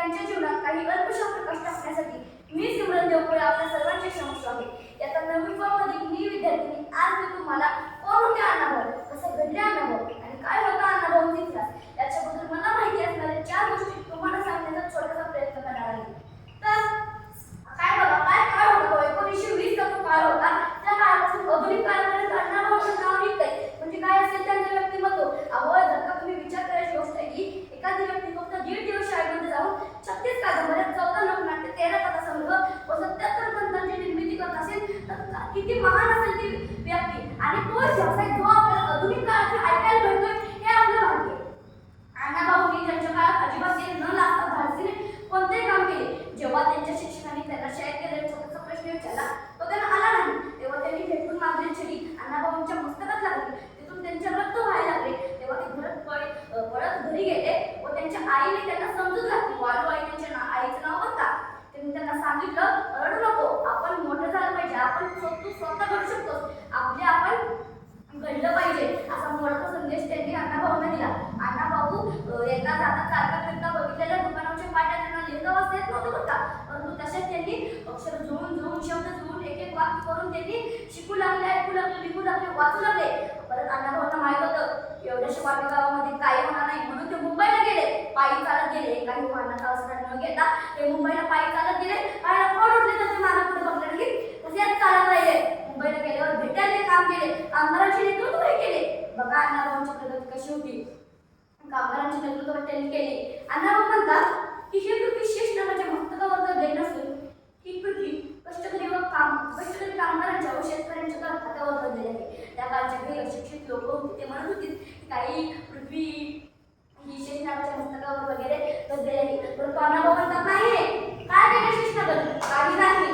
त्यांच्या जीवनात काही अल्पशा प्रकाश टाकण्यासाठी मी सिमरन देवपुळे आपल्या सर्वांच्या समक्ष आहे. याचा 9वी मधील मी विद्यार्थिनी आज मी तुम्हाला कोण होते अण्णाभाऊ, कसं घडले अण्णाभाऊ आणि काय होता अण्णाभाऊंचा इतिहास याच्याबद्दल मला माहिती असणाऱ्या 4 गोष्टी तुम्हाला सांगण्याचा छोटासा प्रयत्न करणार आहे. तर काय बघा, काय काळ होता 1920 चा तो काळ होता. त्या काळापासून आधुनिक काळापर्यंत अण्णाभाऊंचं नाव निघतंय म्हणजे काय असेल त्यांचं व्यक्तिमत्व. अहो जर का तुम्ही विचार करायची गोष्ट आहे की एखादी व्यक्ती फक्त 1.5 दिवस शाळेमध्ये जाऊन 36 कादंबऱ्या, 14 लोकनाट्य, 13 कथासंग्रह व 77 ग्रंथांची निर्मिती करत असेल तर किती महान असेल ती व्यक्ती. आणि तो व्यवसाय जो आपल्याला आधुनिक काळात ऐकायला भेटतोय हे आपलं भाग्य. अण्णाभाऊंनी त्यांच्या काळात अजिबात न लाजता धाडसीने कोणतेही काम केले. जेव्हा त्यांच्या शिक्षकांनी त्यांना शाळेत गेले छोटासा प्रश्न विचारला तो त्यांना आला नाही, तेव्हा त्यांनी फेकून मारलेली छडी अण्णाभाऊंच्या मस्तकात लागली. तिथून त्यांचे रक्त व्हायला लागले. तेव्हा ते पळत घरी गेले व त्यांच्या आईने त्यांना समजूत घातली. वालू आई त्यांच्या आईचं नाव होता. त्यांनी त्यांना सांगितलं, रडू नको, आपण मोठं झालं पाहिजे, आपण तू स्वतः करू शकतोस, आपण घडलं पाहिजे असा मोठा संदेश त्यांनी अण्णाभाऊंना दिला. अण्णाभाऊ एकदा जाता चालता फिरता बघितलेल्या दुकानाच्या पाट्या त्यांना लिहिता वाचता येत नव्हतं बघा, परंतु तसेच त्यांनी अक्षर जुळून शब्द जुळून एक वाक्य करून त्यांनी शिकू लागले, ऐकू लागले, लिहू लागले, वाचू लागले. परत अण्णाभाऊंना माहित होतं एवढ्याशा वाटे गावामध्ये काही होणार नाही म्हणून ते मुंबईला गेले, पायी चालत गेले. काही वाहनाचा आसरा न घेता ते मुंबईला पायी चालत गेले. पायाला फोड उठले तर ते मानापुढे बघले की तसेच चालत राहिले. मुंबईला गेल्यावर भेटायला काम केले, कामगारांचे नेतृत्व केले. बघा अण्णाभाऊंची प्रगती कशी होती, कामगारांचे नेतृत्व त्यांनी केले. अण्णाभाऊ म्हणतात की ही पृथ्वी शेष नावाच्या मस्तकावर जडलेली नसून ही पृथ्वी कष्टकरी कामगारांच्या व शेतकऱ्यांच्या खात्यावर जडलेली आहे. त्या काळच्या काही अशिक्षित लोक होते ते म्हणत होते की काही पृथ्वी ही शेष नावाच्या मस्तकावर वगैरे जडलेली आहे. परंतु अण्णाभाऊ म्हणतात नाही, काय केले शेषनागर, काही नाही,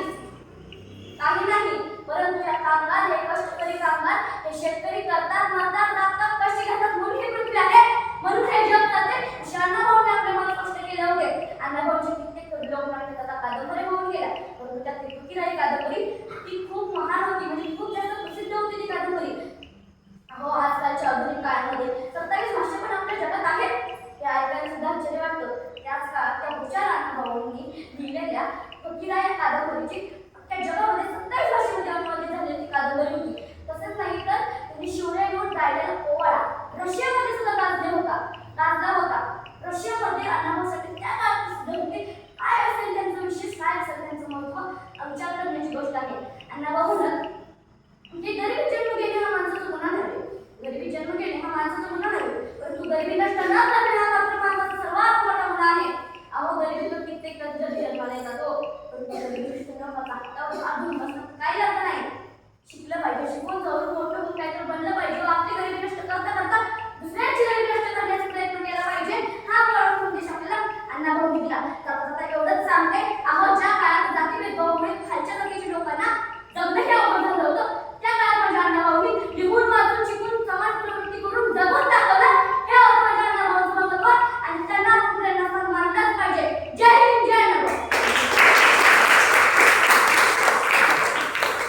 परंतु या कामगार हे कष्टकरी कामगार हे शेतकरी करतात, मरतात, राबतात, कष्ट घेतात म्हणून ही पृथ्वी आहे, म्हणून हे जग चालते असे अण्णाभाऊंनी आपल्या मनात स्पष्ट केले होते. अण्णाभाऊंची कित्येक लोकनाट्य कथा कादंबऱ्या होऊन गेल्या, परंतु त्यात ती नाही कादंबरी ती खूप महान होती, म्हणजे खूप जास्त प्रसिद्ध होती ती कादंबरी. हो आजकालच्या आधुनिक काळामध्ये 27 भाषा पण आपल्या जगात आहेत, हे ऐकायला सुद्धा आश्चर्य वाटतं. त्याच काळात त्या हुशार अण्णाभाऊंनी लिहिलेल्या फकीरा या